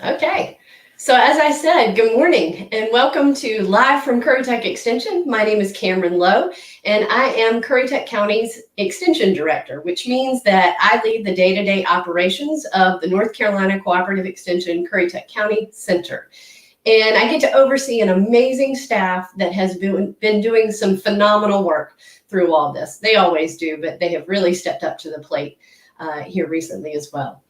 Okay, so as I said, good morning and welcome to Live from Currituck Extension. My name is Cameron Lowe and I am Currituck County's Extension Director, which means that I lead the day-to-day operations of the North Carolina Cooperative Extension Currituck County Center. And I get to oversee an amazing staff that has been doing some phenomenal work through all this. They always do, but they have really stepped up to the plate here recently as well.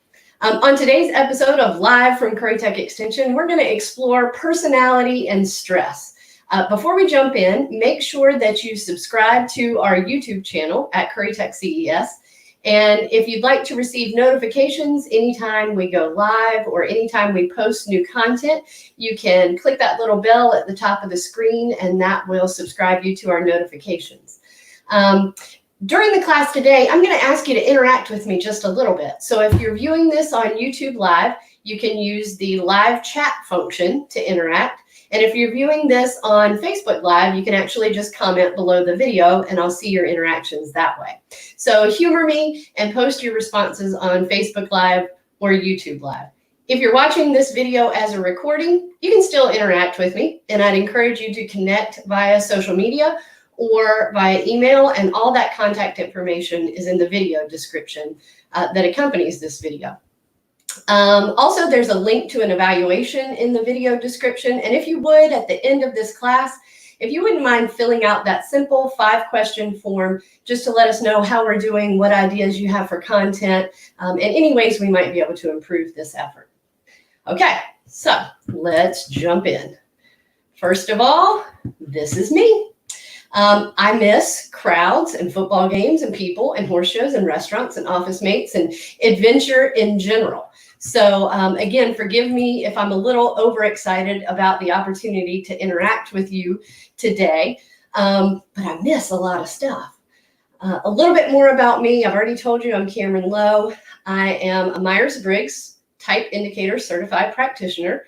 On today's episode of Live from Currituck Extension, we're going to explore personality and stress. Before we jump in, make sure that you subscribe to our YouTube channel at CurrituckCES. And if you'd like to receive notifications anytime we go live or anytime we post new content, you can click that little bell at the top of the screen and that will subscribe you to our notifications. During the class today, I'm going to ask you to interact with me just a little bit. So if you're viewing this on YouTube Live, you can use the live chat function to interact. And if you're viewing this on Facebook Live, you can actually just comment below the video and I'll see your interactions that way. So humor me and post your responses on Facebook Live or YouTube Live. If you're watching this video as a recording, you can still interact with me and I'd encourage you to connect via social media or via email, and all that contact information is in the video description that accompanies this video. Also, there's a link to an evaluation in the video description, and if you would, at the end of this class, if you wouldn't mind filling out that simple 5-question form just to let us know how we're doing, what ideas you have for content, and any ways we might be able to improve this effort. Okay, so let's jump in. First of all, this is me. I miss crowds and football games and people and horse shows and restaurants and office mates and adventure in general. So again, forgive me if I'm a little overexcited about the opportunity to interact with you today, but I miss a lot of stuff. A little bit more about me. I've already told you I'm Cameron Lowe. I am a Meyers-Briggs Type Indicator certified practitioner.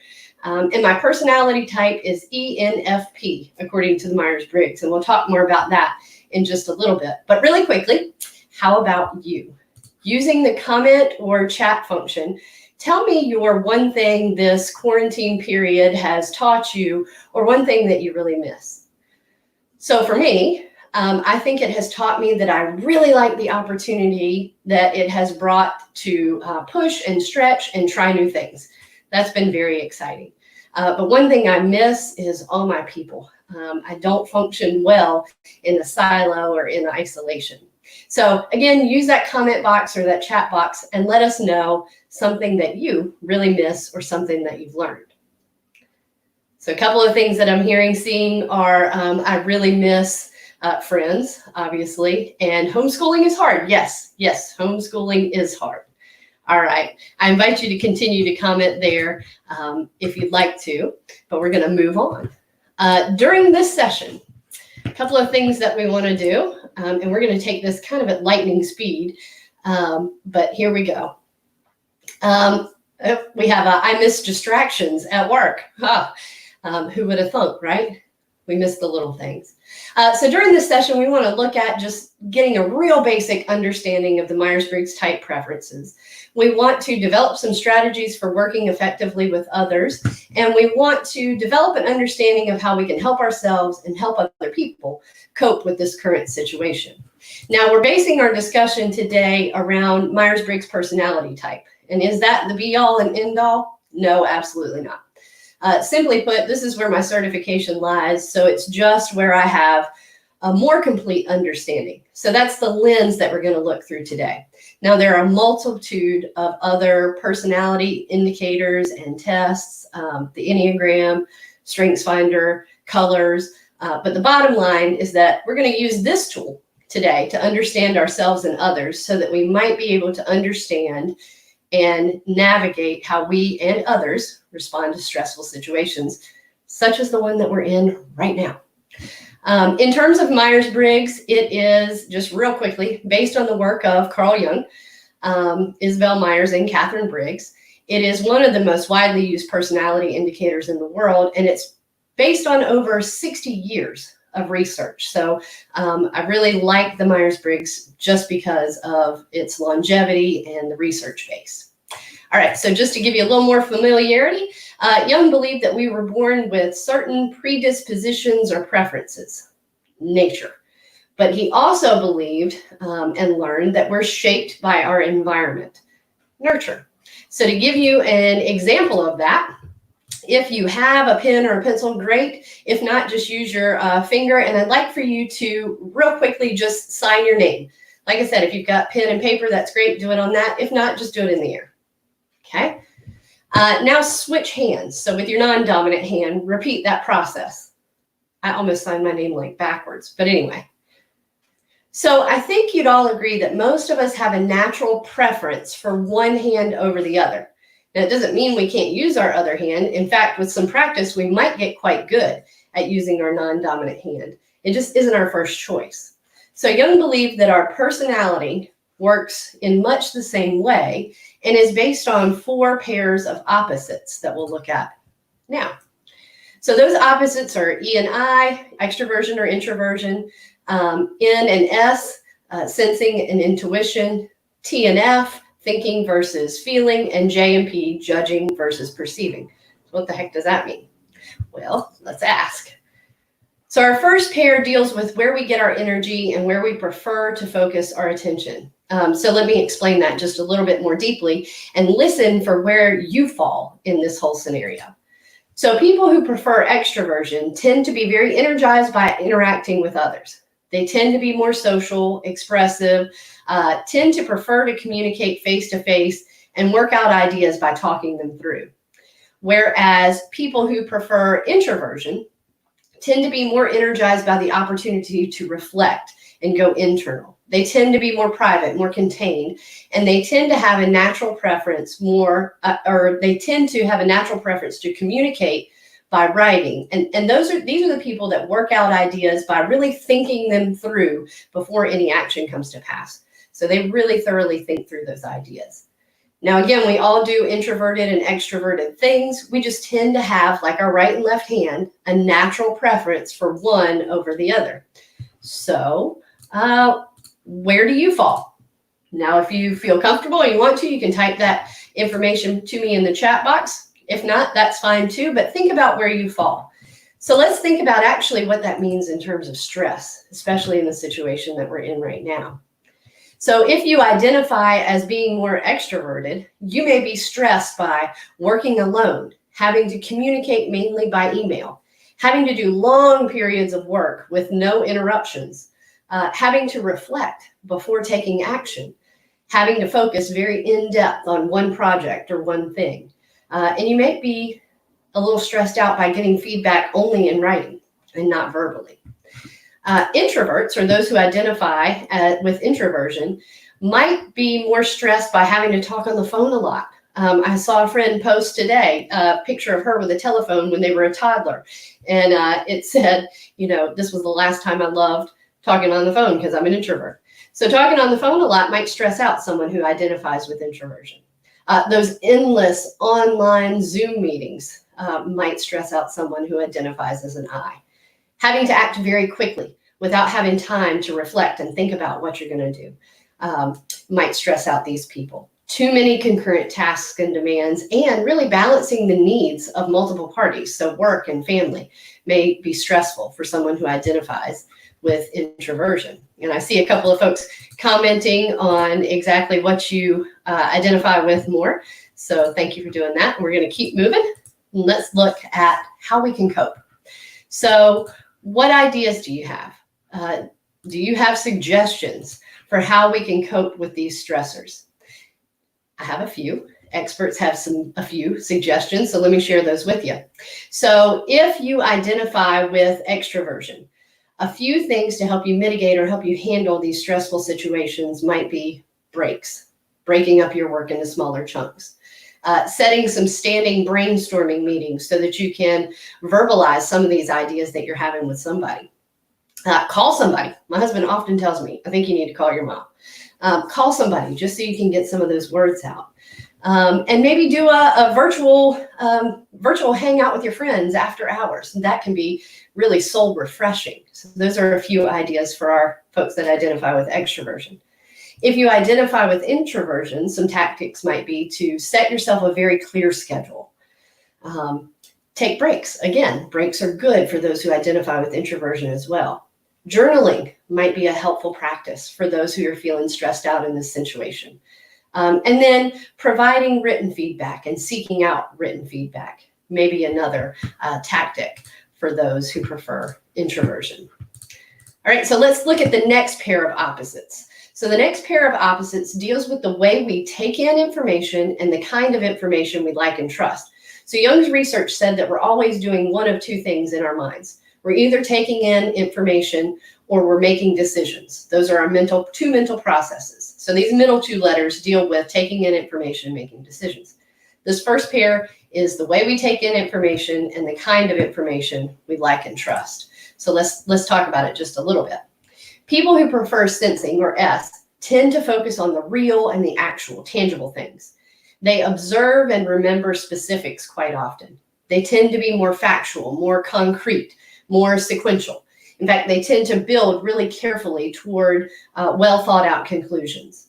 And my personality type is ENFP, according to the Myers-Briggs. And we'll talk more about that in just a little bit. But really quickly, how about you? Using the comment or chat function, tell me your one thing this quarantine period has taught you or one thing that you really miss. So for me, I think it has taught me that I really like the opportunity that it has brought to push and stretch and try new things. That's been very exciting. But one thing I miss is all my people. I don't function well in a silo or in isolation. So again, use that comment box or that chat box and let us know something that you really miss or something that you've learned. So a couple of things that I'm seeing are I really miss friends, obviously, and homeschooling is hard. Yes, homeschooling is hard. All right, I invite you to continue to comment there if you'd like to, but we're going to move on. During this session, a couple of things that we want to do, and we're going to take this kind of at lightning speed, but here we go. We have I miss distractions at work. Who would have thunk, right? We miss the little things. So during this session, we want to look at just getting a real basic understanding of the Myers-Briggs type preferences. We want to develop some strategies for working effectively with others, and we want to develop an understanding of how we can help ourselves and help other people cope with this current situation. Now, we're basing our discussion today around Myers-Briggs personality type. And is that the be-all and end-all? No, absolutely not. Simply put, this is where my certification lies. So it's just where I have a more complete understanding. So that's the lens that we're going to look through today. Now, there are a multitude of other personality indicators and tests, the Enneagram, StrengthsFinder, colors. But the bottom line is that we're going to use this tool today to understand ourselves and others so that we might be able to understand and navigate how we and others respond to stressful situations, such as the one that we're in right now. In terms of Myers-Briggs, it is, just real quickly, based on the work of Carl Jung, Isabel Myers, and Catherine Briggs. It is one of the most widely used personality indicators in the world, and it's based on over 60 years of research. So I really like the Myers-Briggs just because of its longevity and the research base. All right, so just to give you a little more familiarity, Jung believed that we were born with certain predispositions or preferences, nature. But he also believed and learned that we're shaped by our environment, nurture. So to give you an example of that, if you have a pen or a pencil, great. If not, just use your finger. And I'd like for you to real quickly just sign your name. Like I said, if you've got pen and paper, that's great. Do it on that. If not, just do it in the air. Okay. Now switch hands. So with your non-dominant hand, repeat that process. I almost signed my name like backwards, but anyway. So I think you'd all agree that most of us have a natural preference for one hand over the other. Now, it doesn't mean we can't use our other hand. In fact, with some practice, we might get quite good at using our non-dominant hand. It just isn't our first choice. So Jung believed that our personality works in much the same way and is based on 4 pairs of opposites that we'll look at now. So those opposites are E and I, extroversion or introversion, N and S, sensing and intuition, T and F, thinking versus feeling, and J and P, judging versus perceiving. What the heck does that mean? Well, let's ask. So our first pair deals with where we get our energy and where we prefer to focus our attention. So let me explain that just a little bit more deeply and listen for where you fall in this whole scenario. So people who prefer extroversion tend to be very energized by interacting with others. They tend to be more social, expressive, tend to prefer to communicate face-to-face and work out ideas by talking them through. Whereas people who prefer introversion tend to be more energized by the opportunity to reflect and go internal. They tend to be more private, more contained, and they tend to have a natural preference to communicate by writing. And these are the people that work out ideas by really thinking them through before any action comes to pass. So they really thoroughly think through those ideas. Now, again, we all do introverted and extroverted things. We just tend to have, like our right and left hand, a natural preference for one over the other. So where do you fall? Now, if you feel comfortable and you want to, you can type that information to me in the chat box. If not, that's fine too, but think about where you fall. So let's think about actually what that means in terms of stress, especially in the situation that we're in right now. So if you identify as being more extroverted, you may be stressed by working alone, having to communicate mainly by email, having to do long periods of work with no interruptions, having to reflect before taking action, having to focus very in-depth on one project or one thing. And you may be a little stressed out by getting feedback only in writing and not verbally. Introverts, or those who identify with introversion, might be more stressed by having to talk on the phone a lot. I saw a friend post today a picture of her with a telephone when they were a toddler. And it said, this was the last time I loved talking on the phone because I'm an introvert. So talking on the phone a lot might stress out someone who identifies with introversion. Those endless online Zoom meetings might stress out someone who identifies as an I. Having to act very quickly without having time to reflect and think about what you're going to do might stress out these people. Too many concurrent tasks and demands, and really balancing the needs of multiple parties, so work and family, may be stressful for someone who identifies with introversion. And I see a couple of folks commenting on exactly what you identify with more. So thank you for doing that. We're going to keep moving. Let's look at how we can cope. So what ideas do you have? Do you have suggestions for how we can cope with these stressors? I have a few. Experts have a few suggestions, so let me share those with you. So if you identify with extroversion, a few things to help you mitigate or help you handle these stressful situations might be breaks, breaking up your work into smaller chunks, setting some standing brainstorming meetings so that you can verbalize some of these ideas that you're having with somebody. Call somebody. My husband often tells me, I think you need to call your mom. Call somebody just so you can get some of those words out. And maybe do a virtual hangout with your friends after hours. That can be really soul refreshing. So those are a few ideas for our folks that identify with extroversion. If you identify with introversion, some tactics might be to set yourself a very clear schedule. Take breaks. Again, breaks are good for those who identify with introversion as well. Journaling might be a helpful practice for those who are feeling stressed out in this situation. And then providing written feedback and seeking out written feedback may be another tactic for those who prefer introversion. All right, so let's look at the next pair of opposites. So the next pair of opposites deals with the way we take in information and the kind of information we like and trust. So Jung's research said that we're always doing one of two things in our minds. We're either taking in information or we're making decisions. Those are our two mental processes. So these middle two letters deal with taking in information and making decisions. This first pair is the way we take in information and the kind of information we like and trust. So let's talk about it just a little bit. People who prefer sensing, or S, tend to focus on the real and the actual, tangible things. They observe and remember specifics quite often. They tend to be more factual, more concrete, more sequential. In fact, they tend to build really carefully toward well thought out conclusions.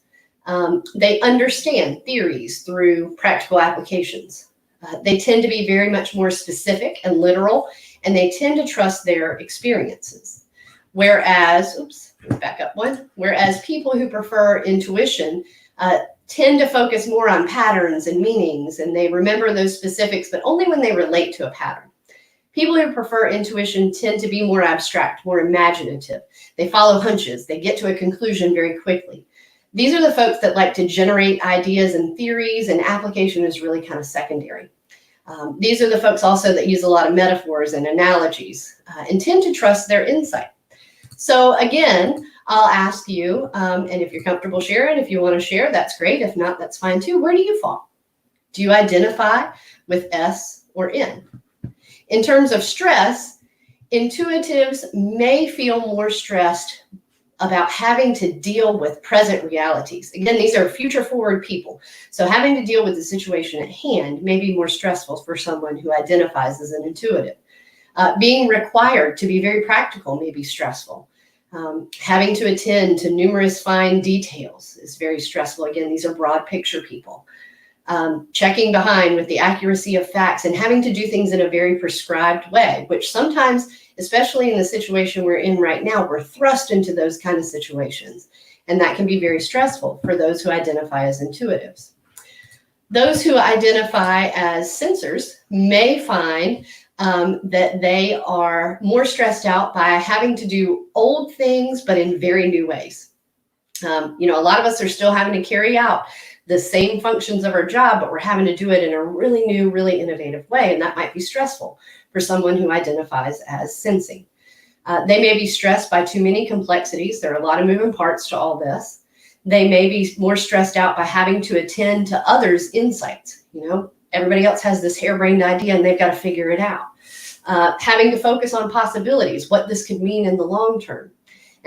They understand theories through practical applications. They tend to be very much more specific and literal, and they tend to trust their experiences. Whereas, whereas people who prefer intuition tend to focus more on patterns and meanings, and they remember those specifics, but only when they relate to a pattern. People who prefer intuition tend to be more abstract, more imaginative. They follow hunches. They get to a conclusion very quickly. These are the folks that like to generate ideas and theories, and application is really kind of secondary. These are the folks also that use a lot of metaphors and analogies and tend to trust their insight. So again, I'll ask you, and if you're comfortable sharing, if you want to share, that's great. If not, that's fine too. Where do you fall? Do you identify with S or N? In terms of stress, intuitives may feel more stressed about having to deal with present realities. Again, these are future forward people. So having to deal with the situation at hand may be more stressful for someone who identifies as an intuitive. Being required to be very practical may be stressful. Having to attend to numerous fine details is very stressful. Again, these are broad picture people. Checking behind with the accuracy of facts and having to do things in a very prescribed way, which sometimes, especially in the situation we're in right now, we're thrust into those kind of situations. And that can be very stressful for those who identify as intuitives. Those who identify as sensors may find that they are more stressed out by having to do old things, but in very new ways. A lot of us are still having to carry out the same functions of our job, but we're having to do it in a really new, really innovative way. And that might be stressful for someone who identifies as sensing. They may be stressed by too many complexities. There are a lot of moving parts to all this. They may be more stressed out by having to attend to others' insights. Everybody else has this harebrained idea and they've got to figure it out. Having to focus on possibilities, what this could mean in the long term.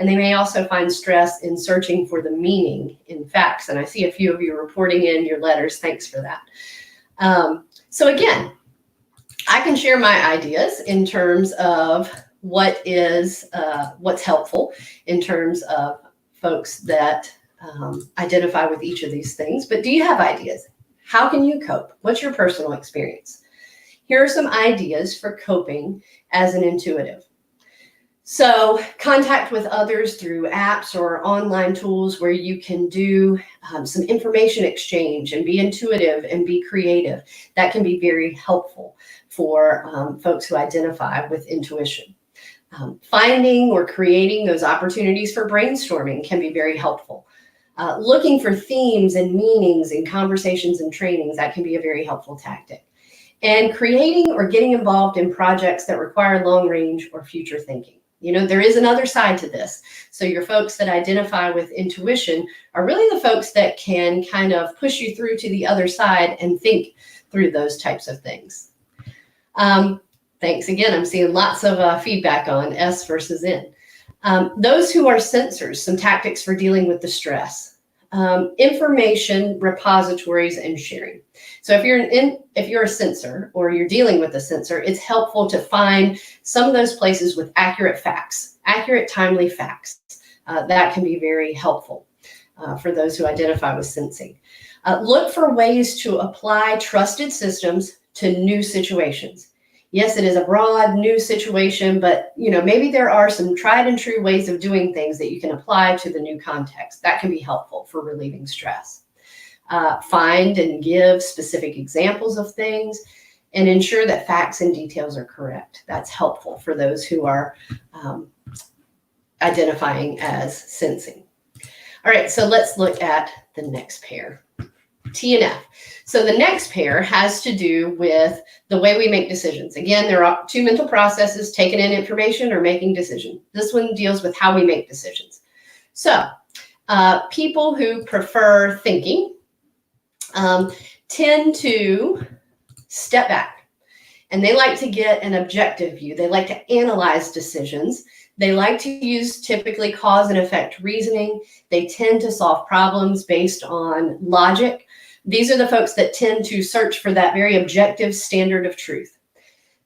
And they may also find stress in searching for the meaning in facts. And I see a few of you reporting in your letters. Thanks for that. So again, I can share my ideas in terms of what's helpful in terms of folks that identify with each of these things. But do you have ideas? How can you cope? What's your personal experience? Here are some ideas for coping as an intuitive. So contact with others through apps or online tools where you can do some information exchange and be intuitive and be creative. That can be very helpful for folks who identify with intuition. Finding or creating those opportunities for brainstorming can be very helpful. Looking for themes and meanings in conversations and trainings, that can be a very helpful tactic. And creating or getting involved in projects that require long range or future thinking. There is another side to this. So your folks that identify with intuition are really the folks that can kind of push you through to the other side and think through those types of things. Thanks again. I'm seeing lots of feedback on S versus N. Those who are sensors, some tactics for dealing with the stress. Information repositories and sharing. So if you're a sensor or you're dealing with a sensor, it's helpful to find some of those places with accurate facts, accurate, timely facts. That can be very helpful. for those who identify with sensing. Look for ways to apply trusted systems to new situations. Yes, it is a broad new situation, but maybe there are some tried and true ways of doing things that you can apply to the new context. That can be helpful for relieving stress. Find and give specific examples of things and ensure that facts and details are correct. That's helpful for those who are identifying as sensing. All right, so let's look at the next pair, T and F. So the next pair has to do with the way we make decisions. Again, there are two mental processes, taking in information or making decisions. This one deals with how we make decisions. So people who prefer thinking tend to step back, and they like to get an objective view. They like to analyze decisions. They like to use typically cause and effect reasoning. They tend to solve problems based on logic. These are the folks that tend to search for that very objective standard of truth.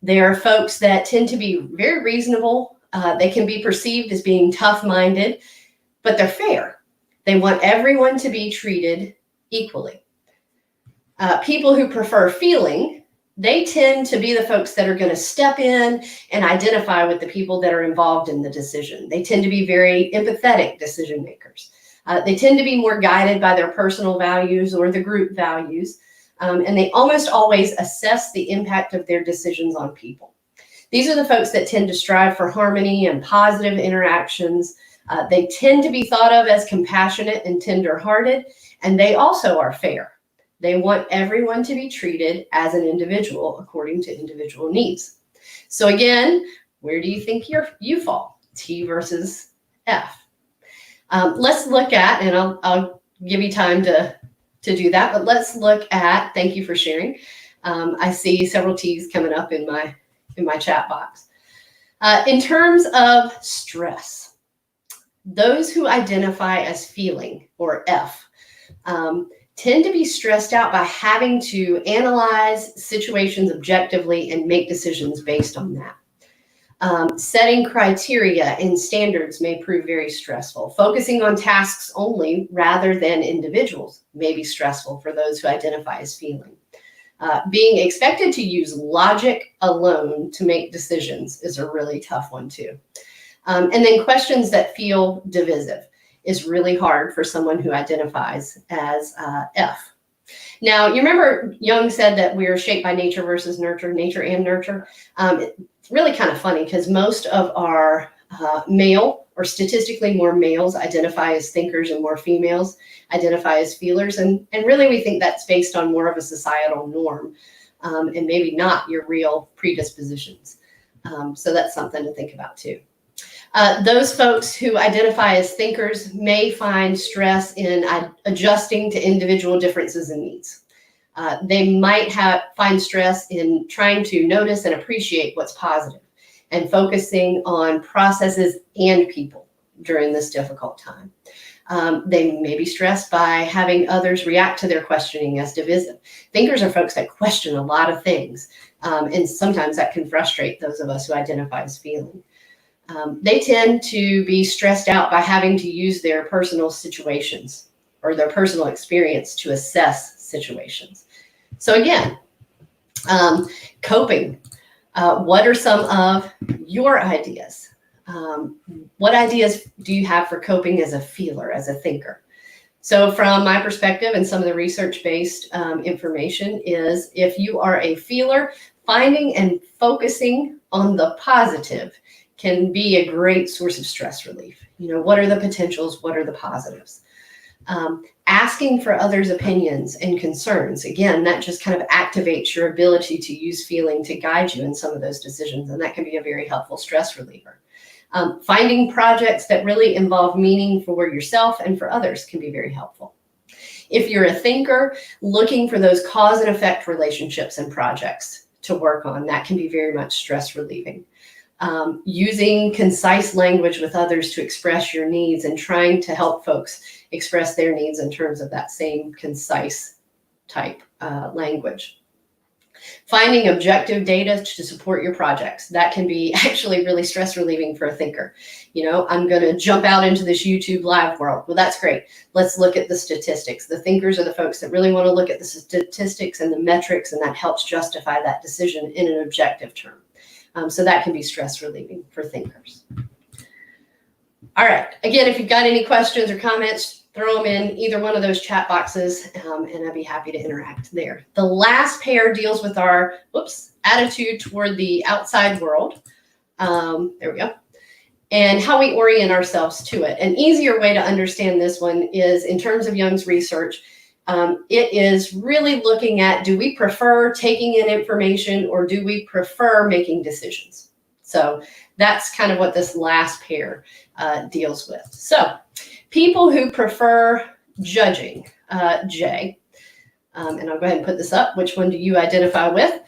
They are folks that tend to be very reasonable. They can be perceived as being tough-minded, but they're fair. They want everyone to be treated equally. People who prefer feeling, they tend to be the folks that are going to step in and identify with the people that are involved in the decision. They tend to be very empathetic decision makers. They tend to be more guided by their personal values or the group values, and they almost always assess the impact of their decisions on people. These are the folks that tend to strive for harmony and positive interactions. They tend to be thought of as compassionate and tender-hearted, and they also are fair. They want everyone to be treated as an individual according to individual needs. So again, where do you think you fall? T versus F. Let's look at, and I'll give you time to do that, but let's look at, thank you for sharing. I see several T's coming up in my chat box. In terms of stress, those who identify as feeling, or F, tend to be stressed out by having to analyze situations objectively and make decisions based on that. Setting criteria and standards may prove very stressful. Focusing on tasks only rather than individuals may be stressful for those who identify as feeling. Being expected to use logic alone to make decisions is a really tough one too. And then questions that feel divisive is really hard for someone who identifies as F. Now, you remember Jung said that we're shaped by nature versus nurture, nature and nurture. It's really kind of funny because most of our male, or statistically more males, identify as thinkers and more females identify as feelers. And really we think that's based on more of a societal norm and maybe not your real predispositions. So that's something to think about too. Those folks who identify as thinkers may find stress in adjusting to individual differences and needs. They might find stress in trying to notice and appreciate what's positive and focusing on processes and people during this difficult time. They may be stressed by having others react to their questioning as divisive. Thinkers are folks that question a lot of things, and sometimes that can frustrate those of us who identify as feeling. They tend to be stressed out by having to use their personal situations or their personal experience to assess situations. So again, coping. What are some of your ideas? What ideas do you have for coping as a feeler, as a thinker? So from my perspective and some of the research-based information is if you are a feeler, finding and focusing on the positive can be a great source of stress relief. What are the potentials? What are the positives? Asking for others' opinions and concerns. Again, that just kind of activates your ability to use feeling to guide you in some of those decisions. And that can be a very helpful stress reliever. Finding projects that really involve meaning for yourself and for others can be very helpful. If you're a thinker, looking for those cause and effect relationships and projects to work on, that can be very much stress relieving. Using concise language with others to express your needs and trying to help folks express their needs in terms of that same concise type language. Finding objective data to support your projects. That can be actually really stress relieving for a thinker. You know, I'm going to jump out into this YouTube live world. Well, that's great. Let's look at the statistics. The thinkers are the folks that really want to look at the statistics and the metrics, and that helps justify that decision in an objective term. So that can be stress relieving for thinkers. All right. Again, if you've got any questions or comments, throw them in either one of those chat boxes, and I'd be happy to interact there. The last pair deals with our attitude toward the outside world. There we go. And how we orient ourselves to it. An easier way to understand this one is in terms of Jung's research. It is really looking at, do we prefer taking in information or do we prefer making decisions? So that's kind of what this last pair deals with. So people who prefer judging, J, and I'll go ahead and put this up. Which one do you identify with?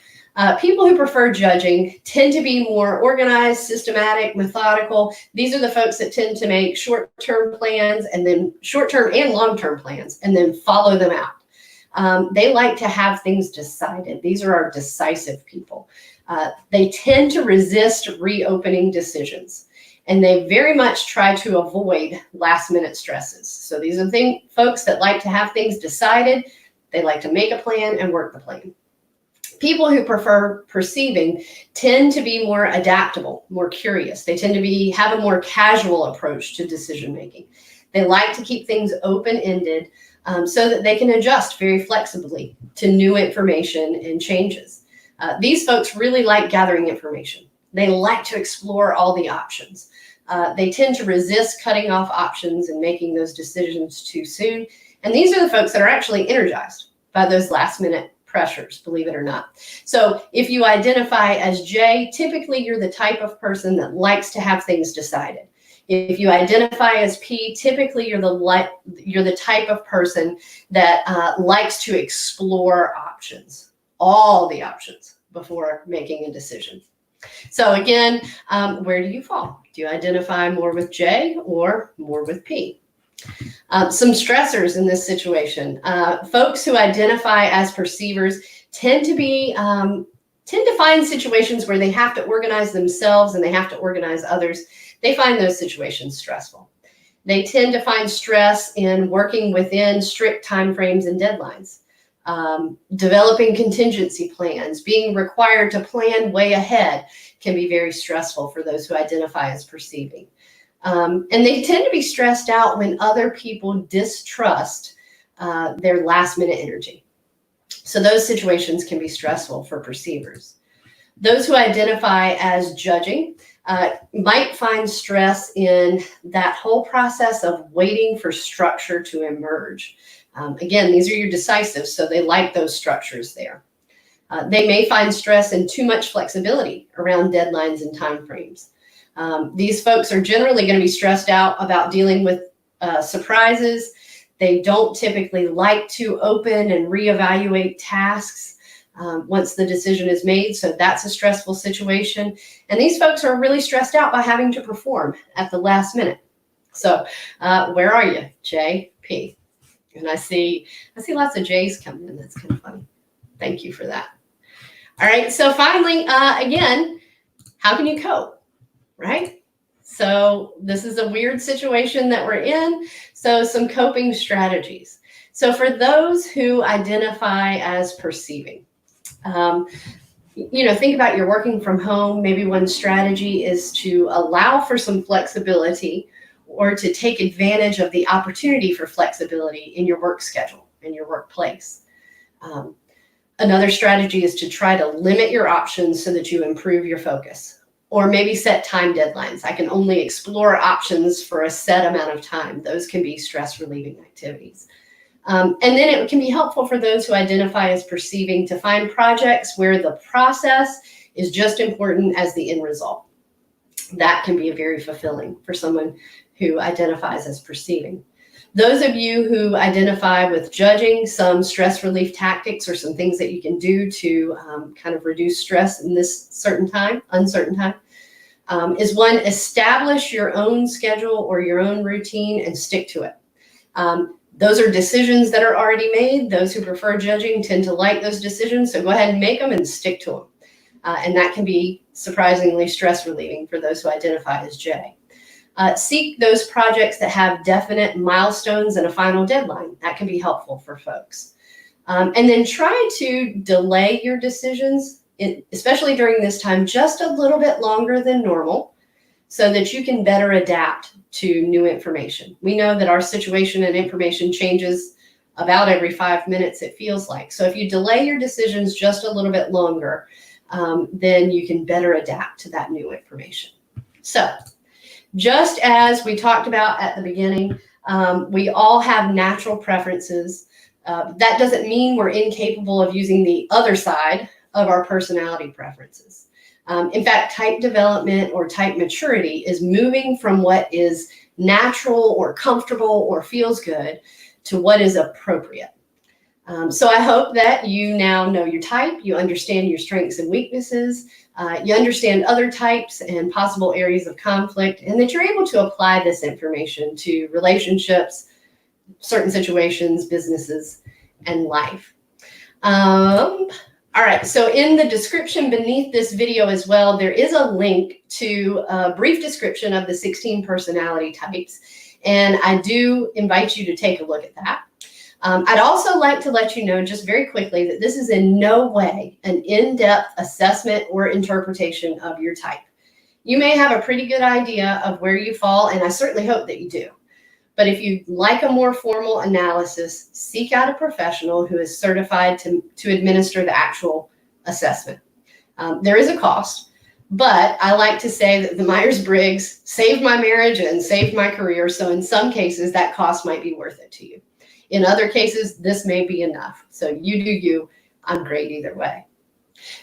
People who prefer judging tend to be more organized, systematic, methodical. These are the folks that tend to make short-term plans and then short-term and long-term plans and then follow them out. They like to have things decided. These are our decisive people. They tend to resist reopening decisions, and they very much try to avoid last-minute stresses. So these are folks that like to have things decided. They like to make a plan and work the plan. People who prefer perceiving tend to be more adaptable, more curious. They tend to have a more casual approach to decision making. They like to keep things open-ended so that they can adjust very flexibly to new information and changes. These folks really like gathering information. They like to explore all the options. They tend to resist cutting off options and making those decisions too soon. And these are the folks that are actually energized by those last-minute pressures, believe it or not. So if you identify as J, typically you're the type of person that likes to have things decided. If you identify as P, typically you're the type of person that likes to explore options, all the options, before making a decision. So again, where do you fall? Do you identify more with J or more with P? Some stressors in this situation. Folks who identify as perceivers tend to find situations where they have to organize themselves and they have to organize others. They find those situations stressful. They tend to find stress in working within strict timeframes and deadlines. Developing contingency plans, being required to plan way ahead can be very stressful for those who identify as perceiving. And they tend to be stressed out when other people distrust their last minute energy. So those situations can be stressful for perceivers. Those who identify as judging might find stress in that whole process of waiting for structure to emerge. Again, these are your decisives, so they like those structures there. They may find stress in too much flexibility around deadlines and timeframes. These folks are generally going to be stressed out about dealing with surprises. They don't typically like to open and reevaluate tasks once the decision is made. So that's a stressful situation. And these folks are really stressed out by having to perform at the last minute. So where are you, J, P? And I see lots of J's coming in. That's kind of funny. Thank you for that. All right. So finally, again, how can you cope? Right? So this is a weird situation that we're in. So some coping strategies. So for those who identify as perceiving, think about you're working from home. Maybe one strategy is to allow for some flexibility or to take advantage of the opportunity for flexibility in your work schedule, in your workplace. Another strategy is to try to limit your options so that you improve your focus. Or maybe set time deadlines. I can only explore options for a set amount of time. Those can be stress relieving activities. And then it can be helpful for those who identify as perceiving to find projects where the process is just important as the end result. That can be very fulfilling for someone who identifies as perceiving. Those of you who identify with judging, some stress relief tactics or some things that you can do to kind of reduce stress in this uncertain time, is one, establish your own schedule or your own routine and stick to it. Those are decisions that are already made. Those who prefer judging tend to like those decisions. So go ahead and make them and stick to them. And that can be surprisingly stress relieving for those who identify as J. Seek those projects that have definite milestones and a final deadline. That can be helpful for folks. And then try to delay your decisions, especially during this time, just a little bit longer than normal so that you can better adapt to new information. We know that our situation and information changes about every 5 minutes, it feels like. So if you delay your decisions just a little bit longer, then you can better adapt to that new information. So just as we talked about at the beginning, we all have natural preferences. That doesn't mean we're incapable of using the other side of our personality preferences. In fact, type development or type maturity is moving from what is natural or comfortable or feels good to what is appropriate. So I hope that you now know your type, you understand your strengths and weaknesses, you understand other types and possible areas of conflict, and that you're able to apply this information to relationships, certain situations, businesses, and life. All right, so in the description beneath this video as well, there is a link to a brief description of the 16 personality types, and I do invite you to take a look at that. I'd also like to let you know just very quickly that this is in no way an in-depth assessment or interpretation of your type. You may have a pretty good idea of where you fall, and I certainly hope that you do. But if you'd like a more formal analysis, seek out a professional who is certified to administer the actual assessment. There is a cost, but I like to say that the Meyers-Briggs saved my marriage and saved my career. So in some cases, that cost might be worth it to you. In other cases, this may be enough. So you do you. I'm great either way.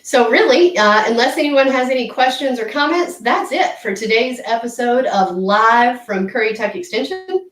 So really, unless anyone has any questions or comments, that's it for today's episode of Live from Currituck Extension.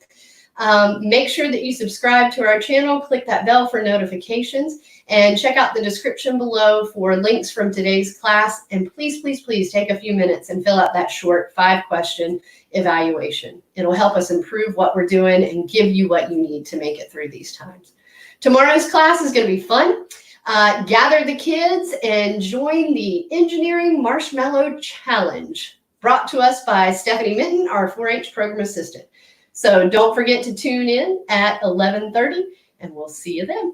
Make sure that you subscribe to our channel, click that bell for notifications, and check out the description below for links from today's class. And please, please, please take a few minutes and fill out that short 5-question evaluation. It'll help us improve what we're doing and give you what you need to make it through these times. Tomorrow's class is going to be fun. Gather the kids and join the Engineering Marshmallow Challenge, brought to us by Stephanie Minton, our 4-H program assistant. So don't forget to tune in at 11:30, and we'll see you then.